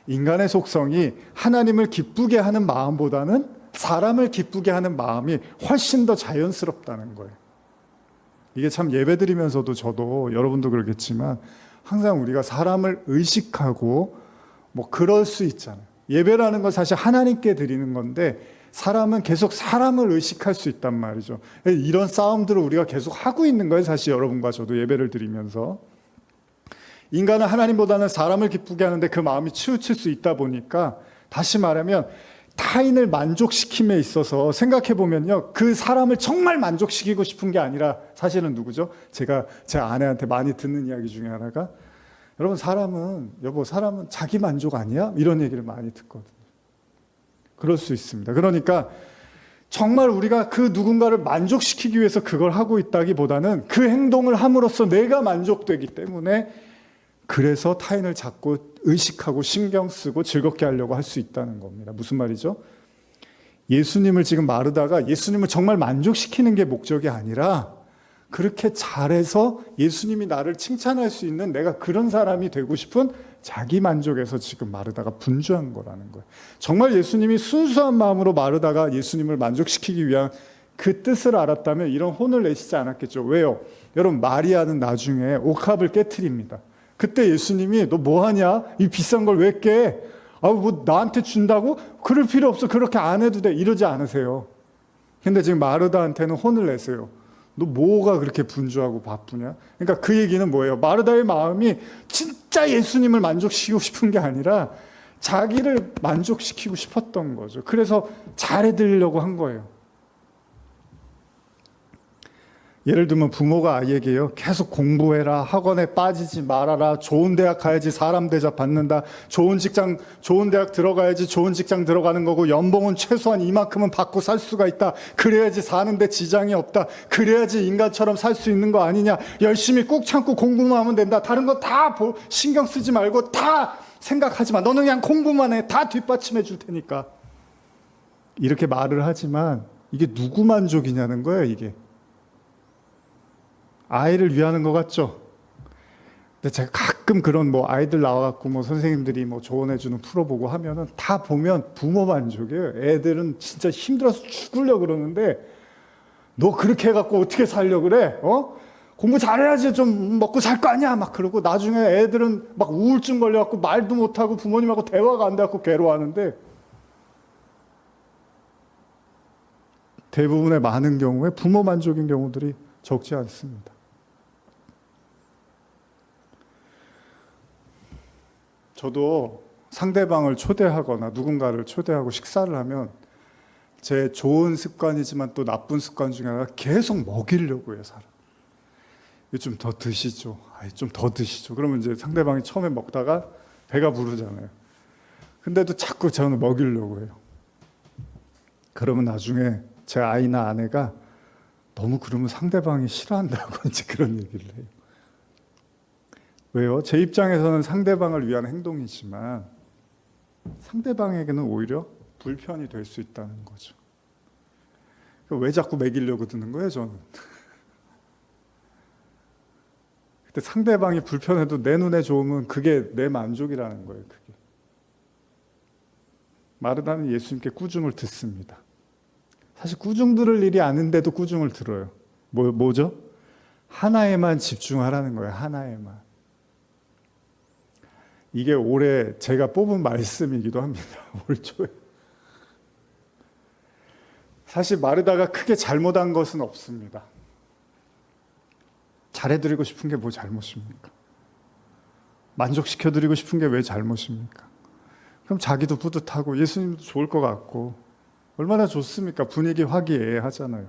Speaker 1: 인간의 속성이 하나님을 기쁘게 하는 마음보다는 사람을 기쁘게 하는 마음이 훨씬 더 자연스럽다는 거예요. 이게 참 예배드리면서도 저도 여러분도 그러겠지만 항상 우리가 사람을 의식하고 뭐 그럴 수 있잖아요. 예배라는 건 사실 하나님께 드리는 건데 사람은 계속 사람을 의식할 수 있단 말이죠. 이런 싸움들을 우리가 계속 하고 있는 거예요. 사실 여러분과 저도 예배를 드리면서. 인간은 하나님보다는 사람을 기쁘게 하는데 그 마음이 치우칠 수 있다 보니까 다시 말하면 타인을 만족시킴에 있어서 생각해 보면요, 그 사람을 정말 만족시키고 싶은 게 아니라 사실은 누구죠? 제가 제 아내한테 많이 듣는 이야기 중에 하나가 여러분 사람은 자기 만족 아니야? 이런 얘기를 많이 듣거든요. 그럴 수 있습니다. 그러니까 정말 우리가 그 누군가를 만족시키기 위해서 그걸 하고 있다기보다는 그 행동을 함으로써 내가 만족되기 때문에 그래서 타인을 자꾸 의식하고 신경 쓰고 즐겁게 하려고 할 수 있다는 겁니다. 무슨 말이죠? 예수님을 지금 마르다가 예수님을 정말 만족시키는 게 목적이 아니라 그렇게 잘해서 예수님이 나를 칭찬할 수 있는 내가 그런 사람이 되고 싶은 자기 만족에서 지금 마르다가 분주한 거라는 거예요. 정말 예수님이 순수한 마음으로 마르다가 예수님을 만족시키기 위한 그 뜻을 알았다면 이런 혼을 내시지 않았겠죠. 왜요? 여러분, 마리아는 나중에 옥합을 깨트립니다. 그때 예수님이 너 뭐하냐? 이 비싼 걸 왜 깨? 뭐 나한테 준다고? 그럴 필요 없어. 그렇게 안 해도 돼. 이러지 않으세요. 근데 지금 마르다한테는 혼을 내세요. 너 뭐가 그렇게 분주하고 바쁘냐? 그러니까 그 얘기는 뭐예요? 마르다의 마음이 진짜 예수님을 만족시키고 싶은 게 아니라 자기를 만족시키고 싶었던 거죠. 그래서 잘해드리려고 한 거예요. 예를 들면 부모가 아이에게요, 계속 공부해라, 학원에 빠지지 말아라, 좋은 대학 가야지 사람 대접 받는다, 좋은 대학 들어가야지 좋은 직장 들어가는 거고 연봉은 최소한 이만큼은 받고 살 수가 있다, 그래야지 사는데 지장이 없다, 그래야지 인간처럼 살 수 있는 거 아니냐, 열심히 꾹 참고 공부만 하면 된다, 다른 거 다 신경 쓰지 말고 다 생각하지 마, 너는 그냥 공부만 해, 다 뒷받침해 줄 테니까. 이렇게 말을 하지만 이게 누구 만족이냐는 거예요. 이게 아이를 위하는 것 같죠? 근데 제가 가끔 그런 아이들 나와갖고 선생님들이 조언해주는 프로 보고 하면은 다 보면 부모 만족이에요. 애들은 진짜 힘들어서 죽으려고 그러는데 너 그렇게 해갖고 어떻게 살려고 그래? 공부 잘해야지 좀 먹고 살 거 아니야? 막 그러고 나중에 애들은 막 우울증 걸려갖고 말도 못하고 부모님하고 대화가 안 돼갖고 괴로워하는데 대부분의 많은 경우에 부모 만족인 경우들이 적지 않습니다. 저도 상대방을 초대하거나 누군가를 초대하고 식사를 하면 제 좋은 습관이지만 또 나쁜 습관 중에 하나가 계속 먹이려고 해요, 사람. 좀 더 드시죠. 좀 더 드시죠. 그러면 이제 상대방이 처음에 먹다가 배가 부르잖아요. 근데도 자꾸 저는 먹이려고 해요. 그러면 나중에 제 아이나 아내가 너무 그러면 상대방이 싫어한다고 이제 그런 얘기를 해요. 왜요? 제 입장에서는 상대방을 위한 행동이지만 상대방에게는 오히려 불편이 될 수 있다는 거죠. 왜 자꾸 먹이려고 드는 거예요, 저는? 근데 상대방이 불편해도 내 눈에 좋으면 그게 내 만족이라는 거예요, 그게. 마르다는 예수님께 꾸중을 듣습니다. 사실 꾸중 들을 일이 아닌데도 꾸중을 들어요. 뭐죠? 하나에만 집중하라는 거예요, 하나에만. 이게 올해 제가 뽑은 말씀이기도 합니다. 올 초에. 사실 마르다가 크게 잘못한 것은 없습니다. 잘해드리고 싶은 게 뭐 잘못입니까? 만족시켜드리고 싶은 게 왜 잘못입니까? 그럼 자기도 뿌듯하고 예수님도 좋을 것 같고 얼마나 좋습니까? 분위기 화기애애하잖아요.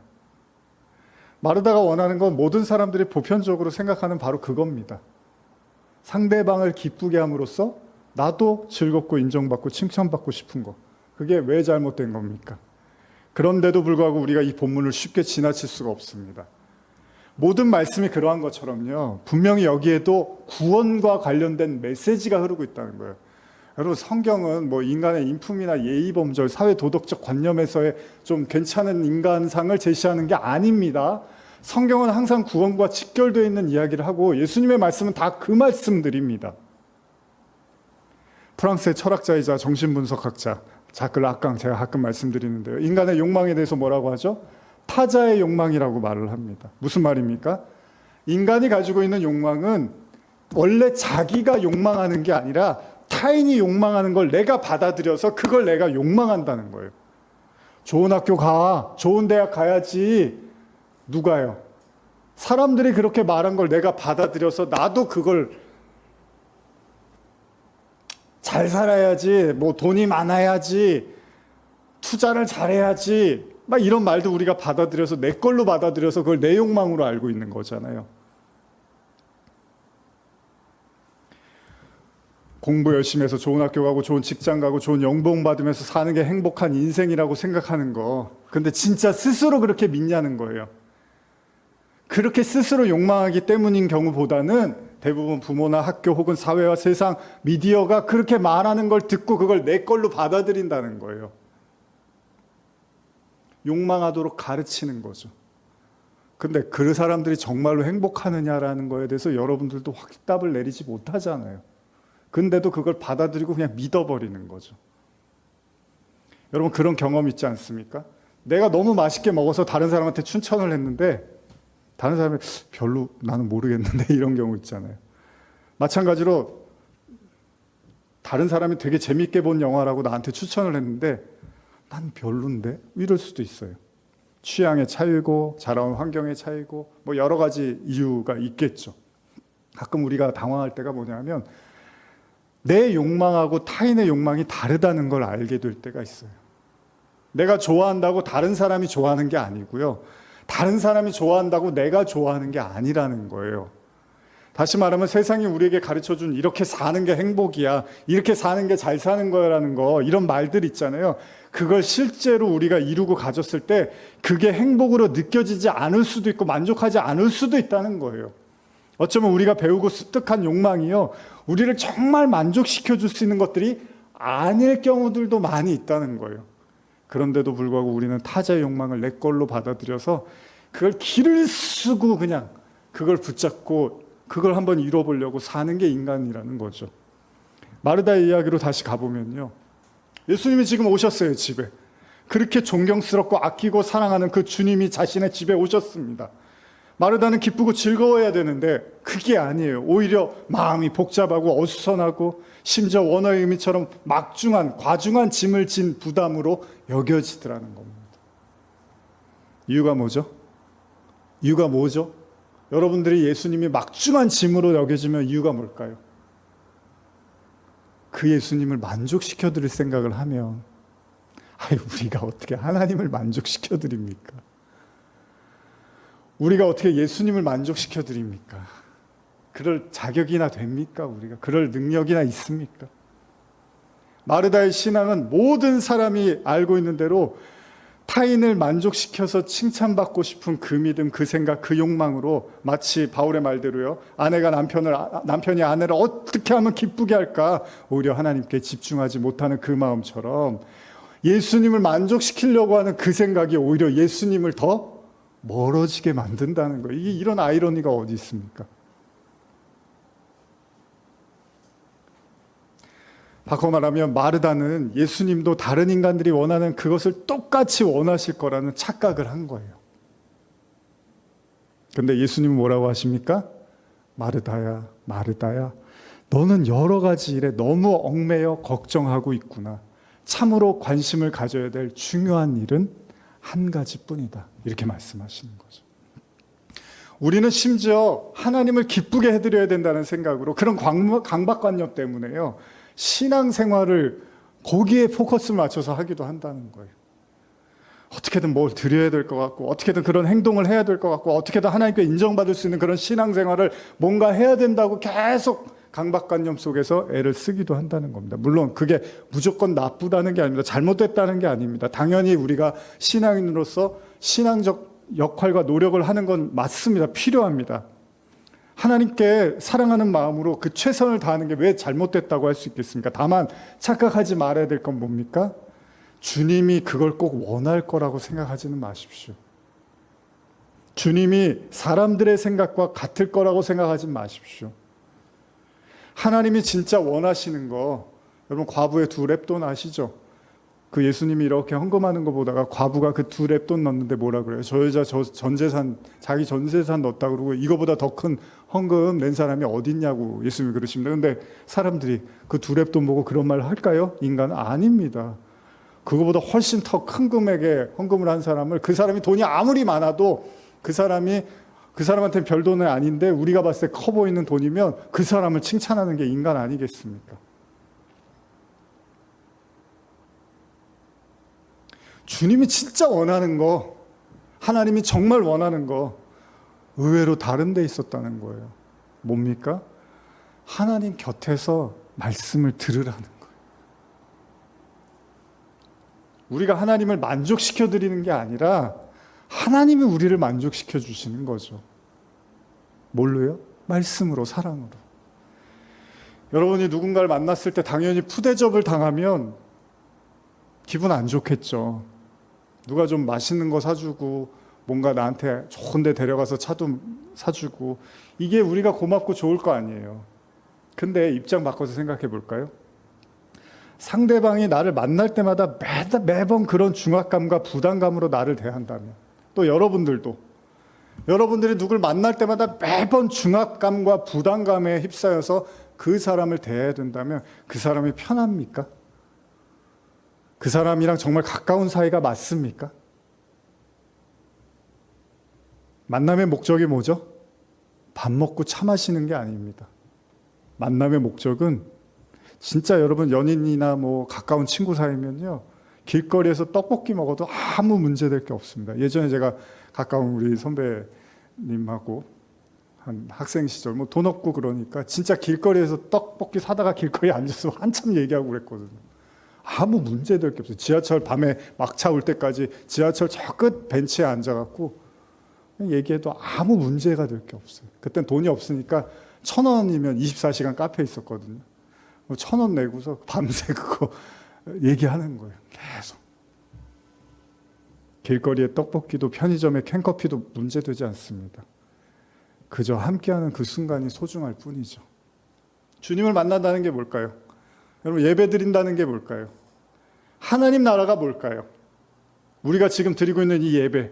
Speaker 1: 마르다가 원하는 건 모든 사람들이 보편적으로 생각하는 바로 그겁니다. 상대방을 기쁘게 함으로써 나도 즐겁고 인정받고 칭찬받고 싶은 거. 그게 왜 잘못된 겁니까? 그런데도 불구하고 우리가 이 본문을 쉽게 지나칠 수가 없습니다. 모든 말씀이 그러한 것처럼요, 분명히 여기에도 구원과 관련된 메시지가 흐르고 있다는 거예요. 여러분, 성경은 뭐 인간의 인품이나 예의 범절, 사회 도덕적 관념에서의 좀 괜찮은 인간상을 제시하는 게 아닙니다. 성경은 항상 구원과 직결되어 있는 이야기를 하고 예수님의 말씀은 다 그 말씀들입니다. 프랑스의 철학자이자 정신분석학자 자크 라깡, 제가 가끔 말씀드리는데요, 인간의 욕망에 대해서 뭐라고 하죠? 타자의 욕망이라고 말을 합니다. 무슨 말입니까? 인간이 가지고 있는 욕망은 원래 자기가 욕망하는 게 아니라 타인이 욕망하는 걸 내가 받아들여서 그걸 내가 욕망한다는 거예요. 좋은 학교 가, 좋은 대학 가야지. 누가요? 사람들이 그렇게 말한 걸 내가 받아들여서 나도 그걸 잘 살아야지, 뭐 돈이 많아야지, 투자를 잘해야지, 막 이런 말도 우리가 받아들여서 내 걸로 받아들여서 그걸 내 욕망으로 알고 있는 거잖아요. 공부 열심히 해서 좋은 학교 가고 좋은 직장 가고 좋은 연봉 받으면서 사는 게 행복한 인생이라고 생각하는 거. 근데 진짜 스스로 그렇게 믿냐는 거예요. 그렇게 스스로 욕망하기 때문인 경우보다는 대부분 부모나 학교 혹은 사회와 세상, 미디어가 그렇게 말하는 걸 듣고 그걸 내 걸로 받아들인다는 거예요. 욕망하도록 가르치는 거죠. 근데 그 사람들이 정말로 행복하느냐라는 거에 대해서 여러분들도 확답을 내리지 못하잖아요. 근데도 그걸 받아들이고 그냥 믿어버리는 거죠. 여러분, 그런 경험 있지 않습니까? 내가 너무 맛있게 먹어서 다른 사람한테 춘천을 했는데 다른 사람이 별로 나는 모르겠는데 이런 경우 있잖아요. 마찬가지로 다른 사람이 되게 재밌게 본 영화라고 나한테 추천을 했는데 난 별론데? 이럴 수도 있어요. 취향의 차이고 자라온 환경의 차이고 뭐 여러 가지 이유가 있겠죠. 가끔 우리가 당황할 때가 뭐냐면 내 욕망하고 타인의 욕망이 다르다는 걸 알게 될 때가 있어요. 내가 좋아한다고 다른 사람이 좋아하는 게 아니고요, 다른 사람이 좋아한다고 내가 좋아하는 게 아니라는 거예요. 다시 말하면 세상이 우리에게 가르쳐준 이렇게 사는 게 행복이야, 이렇게 사는 게 잘 사는 거라는 거, 이런 말들 있잖아요. 그걸 실제로 우리가 이루고 가졌을 때 그게 행복으로 느껴지지 않을 수도 있고 만족하지 않을 수도 있다는 거예요. 어쩌면 우리가 배우고 습득한 욕망이요, 우리를 정말 만족시켜 줄 수 있는 것들이 아닐 경우들도 많이 있다는 거예요. 그런데도 불구하고 우리는 타자의 욕망을 내 걸로 받아들여서 그걸 길을 쓰고 그냥 그걸 붙잡고 그걸 한번 이뤄보려고 사는 게 인간이라는 거죠. 마르다의 이야기로 다시 가보면요, 예수님이 지금 오셨어요. 집에 그렇게 존경스럽고 아끼고 사랑하는 그 주님이 자신의 집에 오셨습니다. 마르다는 기쁘고 즐거워야 되는데 그게 아니에요. 오히려 마음이 복잡하고 어수선하고 심지어 원어의 의미처럼 막중한, 과중한 짐을 진 부담으로 여겨지더라는 겁니다. 이유가 뭐죠? 이유가 뭐죠? 여러분들이 예수님이 막중한 짐으로 여겨지면 이유가 뭘까요? 그 예수님을 만족시켜 드릴 생각을 하면, 우리가 어떻게 하나님을 만족시켜 드립니까? 우리가 어떻게 예수님을 만족시켜 드립니까? 그럴 자격이나 됩니까? 우리가 그럴 능력이나 있습니까? 마르다의 신앙은 모든 사람이 알고 있는 대로 타인을 만족시켜서 칭찬받고 싶은 그 믿음, 그 생각, 그 욕망으로, 마치 바울의 말대로요, 아내가 남편이 아내를 어떻게 하면 기쁘게 할까, 오히려 하나님께 집중하지 못하는 그 마음처럼 예수님을 만족시키려고 하는 그 생각이 오히려 예수님을 더 멀어지게 만든다는 거예요. 이런 아이러니가 어디 있습니까? 바꿔 말하면 마르다는 예수님도 다른 인간들이 원하는 그것을 똑같이 원하실 거라는 착각을 한 거예요. 그런데 예수님은 뭐라고 하십니까? 마르다야, 마르다야, 너는 여러 가지 일에 너무 얽매여 걱정하고 있구나. 참으로 관심을 가져야 될 중요한 일은 한 가지뿐이다. 이렇게 말씀하시는 거죠. 우리는 심지어 하나님을 기쁘게 해드려야 된다는 생각으로 그런 강박관념 때문에요. 신앙생활을 거기에 포커스를 맞춰서 하기도 한다는 거예요. 어떻게든 뭘 드려야 될 것 같고 어떻게든 그런 행동을 해야 될 것 같고 어떻게든 하나님께 인정받을 수 있는 그런 신앙생활을 뭔가 해야 된다고 계속 강박관념 속에서 애를 쓰기도 한다는 겁니다. 물론 그게 무조건 나쁘다는 게 아닙니다. 잘못됐다는 게 아닙니다. 당연히 우리가 신앙인으로서 신앙적 역할과 노력을 하는 건 맞습니다. 필요합니다. 하나님께 사랑하는 마음으로 그 최선을 다하는 게 왜 잘못됐다고 할 수 있겠습니까? 다만 착각하지 말아야 될 건 뭡니까? 주님이 그걸 꼭 원할 거라고 생각하지는 마십시오. 주님이 사람들의 생각과 같을 거라고 생각하지 마십시오. 하나님이 진짜 원하시는 거, 여러분 과부의 2렙돈 아시죠? 그 예수님이 이렇게 헌금하는 거 보다가 과부가 그 2렙돈 넣는데 뭐라 그래요? 저 여자 전 재산, 자기 전 재산 넣었다 그러고 이거보다 더 큰 헌금 낸 사람이 어딨냐고 예수님이 그러십니다. 근데 사람들이 그 2렙돈 보고 그런 말을 할까요? 인간은 아닙니다. 그거보다 훨씬 더 큰 금액의 헌금을 한 사람을, 그 사람이 돈이 아무리 많아도 그 사람한테는 별 돈은 아닌데 우리가 봤을 때 커 보이는 돈이면 그 사람을 칭찬하는 게 인간 아니겠습니까? 주님이 진짜 원하는 거, 하나님이 정말 원하는 거 의외로 다른 데 있었다는 거예요. 뭡니까? 하나님 곁에서 말씀을 들으라는 거예요. 우리가 하나님을 만족시켜 드리는 게 아니라 하나님이 우리를 만족시켜 주시는 거죠. 뭘로요? 말씀으로, 사랑으로. 여러분이 누군가를 만났을 때 당연히 푸대접을 당하면 기분 안 좋겠죠. 누가 좀 맛있는 거 사주고 뭔가 나한테 좋은 데 데려가서 차도 사주고 이게 우리가 고맙고 좋을 거 아니에요. 근데 입장 바꿔서 생각해 볼까요? 상대방이 나를 만날 때마다 매번 그런 중압감과 부담감으로 나를 대한다면, 또 여러분들이 누굴 만날 때마다 매번 중압감과 부담감에 휩싸여서 그 사람을 대해야 된다면 그 사람이 편합니까? 그 사람이랑 정말 가까운 사이가 맞습니까? 만남의 목적이 뭐죠? 밥 먹고 차 마시는 게 아닙니다. 만남의 목적은 진짜 여러분 연인이나 뭐 가까운 친구 사이면요, 길거리에서 떡볶이 먹어도 아무 문제될 게 없습니다. 예전에 제가 가까운 우리 선배님하고 한 학생 시절 뭐 돈 없고 그러니까 진짜 길거리에서 떡볶이 사다가 길거리에 앉아서 한참 얘기하고 그랬거든요. 아무 문제될 게 없어요. 지하철 밤에 막차 올 때까지 지하철 저 끝 벤치에 앉아갖고 얘기해도 아무 문제가 될 게 없어요. 그땐 돈이 없으니까 1,000원이면 24시간 카페에 있었거든요. 1,000원 내고서 밤새 그거 얘기하는 거예요. 계속. 길거리에 떡볶이도 편의점에 캔커피도 문제되지 않습니다. 그저 함께하는 그 순간이 소중할 뿐이죠. 주님을 만난다는 게 뭘까요? 여러분, 예배 드린다는 게 뭘까요? 하나님 나라가 뭘까요? 우리가 지금 드리고 있는 이 예배,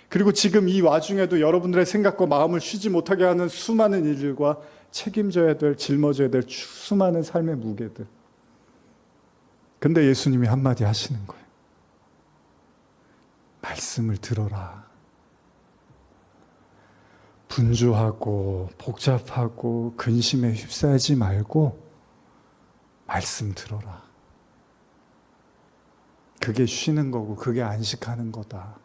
Speaker 1: 그리고 지금 이 와중에도 여러분들의 생각과 마음을 쉬지 못하게 하는 수많은 일들과 책임져야 될, 짊어져야 될 수많은 삶의 무게들. 근데 예수님이 한마디 하시는 거예요. 말씀을 들어라. 분주하고 복잡하고 근심에 휩싸이지 말고 말씀 들어라. 그게 쉬는 거고 그게 안식하는 거다.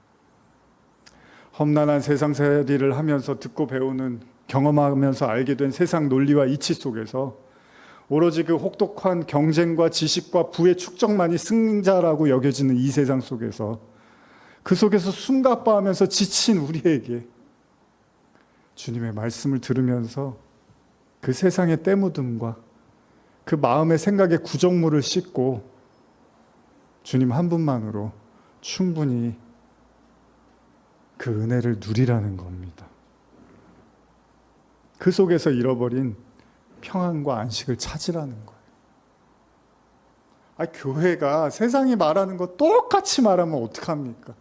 Speaker 1: 험난한 세상살이를 하면서 듣고 배우는, 경험하면서 알게 된 세상 논리와 이치 속에서 오로지 그 혹독한 경쟁과 지식과 부의 축적만이 승자라고 여겨지는 이 세상 속에서, 그 속에서 숨가빠하면서 지친 우리에게 주님의 말씀을 들으면서 그 세상의 때묻음과 그 마음의 생각의 구정물을 씻고 주님 한 분만으로 충분히 그 은혜를 누리라는 겁니다. 그 속에서 잃어버린 평안과 안식을 찾으라는 거예요. 교회가 세상이 말하는 거 똑같이 말하면 어떡합니까?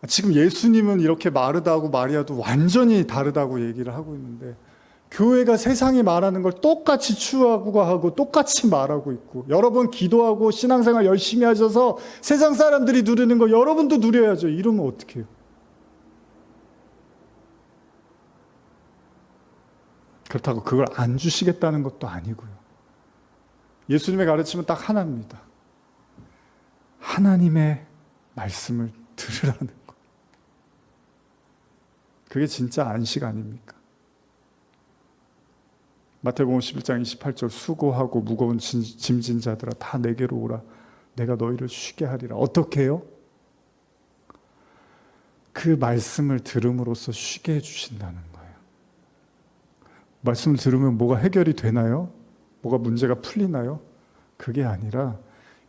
Speaker 1: 지금 예수님은 이렇게 마르다고 마리아도 완전히 다르다고 얘기를 하고 있는데 교회가 세상이 말하는 걸 똑같이 추구하고 똑같이 말하고 있고, 여러분 기도하고 신앙생활 열심히 하셔서 세상 사람들이 누리는 거 여러분도 누려야죠. 이러면 어떡해요? 그렇다고 그걸 안 주시겠다는 것도 아니고요. 예수님의 가르침은 딱 하나입니다. 하나님의 말씀을 들으라는 것. 그게 진짜 안식 아닙니까? 마태복음 11장 28절 수고하고 무거운 짐진 자들아 다 내게로 오라 내가 너희를 쉬게 하리라. 어떻게 해요? 그 말씀을 들음으로써 쉬게 해주신다는 거예요. 말씀을 들으면 뭐가 해결이 되나요? 뭐가 문제가 풀리나요? 그게 아니라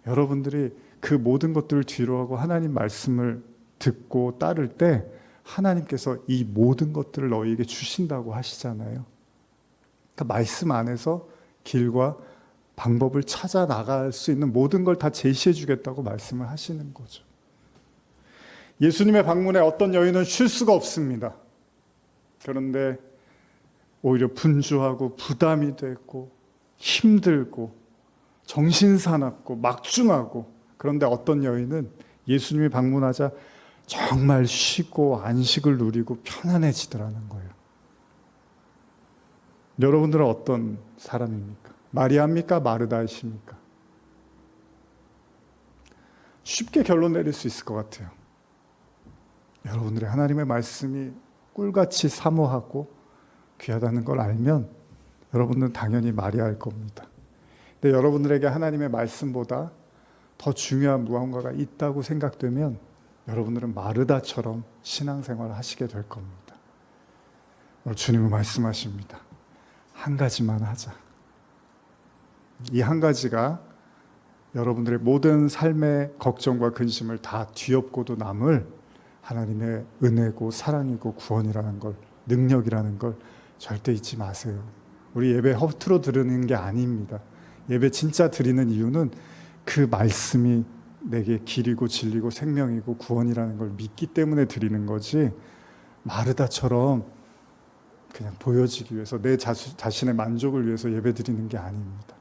Speaker 1: 여러분들이 그 모든 것들을 뒤로하고 하나님 말씀을 듣고 따를 때 하나님께서 이 모든 것들을 너희에게 주신다고 하시잖아요. 그러니까 말씀 안에서 길과 방법을 찾아 나갈 수 있는 모든 걸 다 제시해 주겠다고 말씀을 하시는 거죠. 예수님의 방문에 어떤 여인은 쉴 수가 없습니다. 그런데 오히려 분주하고 부담이 되고 힘들고 정신사납고 막중하고, 그런데 어떤 여인은 예수님이 방문하자 정말 쉬고 안식을 누리고 편안해지더라는 거예요. 여러분들은 어떤 사람입니까? 마리아입니까? 마르다이십니까? 쉽게 결론 내릴 수 있을 것 같아요. 여러분들의 하나님의 말씀이 꿀같이 사모하고 귀하다는 걸 알면 여러분들은 당연히 마리아일 겁니다. 근데 여러분들에게 하나님의 말씀보다 더 중요한 무언가가 있다고 생각되면 여러분들은 마르다처럼 신앙생활을 하시게 될 겁니다. 오늘 주님은 말씀하십니다. 한 가지만 하자. 이 한 가지가 여러분들의 모든 삶의 걱정과 근심을 다 뒤엎고도 남을 하나님의 은혜고 사랑이고 구원이라는 걸, 능력이라는 걸 절대 잊지 마세요. 우리 예배 허투루 드리는 게 아닙니다. 예배 진짜 드리는 이유는 그 말씀이 내게 길이고 진리고 생명이고 구원이라는 걸 믿기 때문에 드리는 거지, 마르다처럼 그냥 보여지기 위해서 내 자신의 만족을 위해서 예배 드리는 게 아닙니다.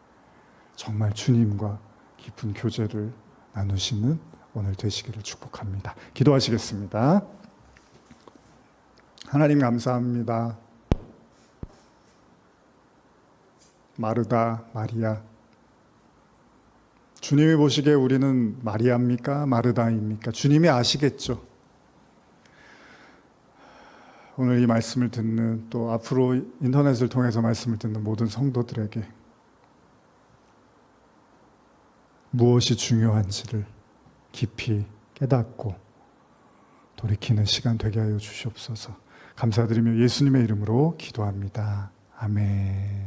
Speaker 1: 정말 주님과 깊은 교제를 나누시는 오늘 되시기를 축복합니다. 기도하시겠습니다. 하나님 감사합니다. 마르다, 마리아, 주님이 보시기에 우리는 마리아입니까? 마르다입니까? 주님이 아시겠죠. 오늘 이 말씀을 듣는, 또 앞으로 인터넷을 통해서 말씀을 듣는 모든 성도들에게 무엇이 중요한지를 깊이 깨닫고 돌이키는 시간 되게 하여 주시옵소서. 감사드리며 예수님의 이름으로 기도합니다. 아멘.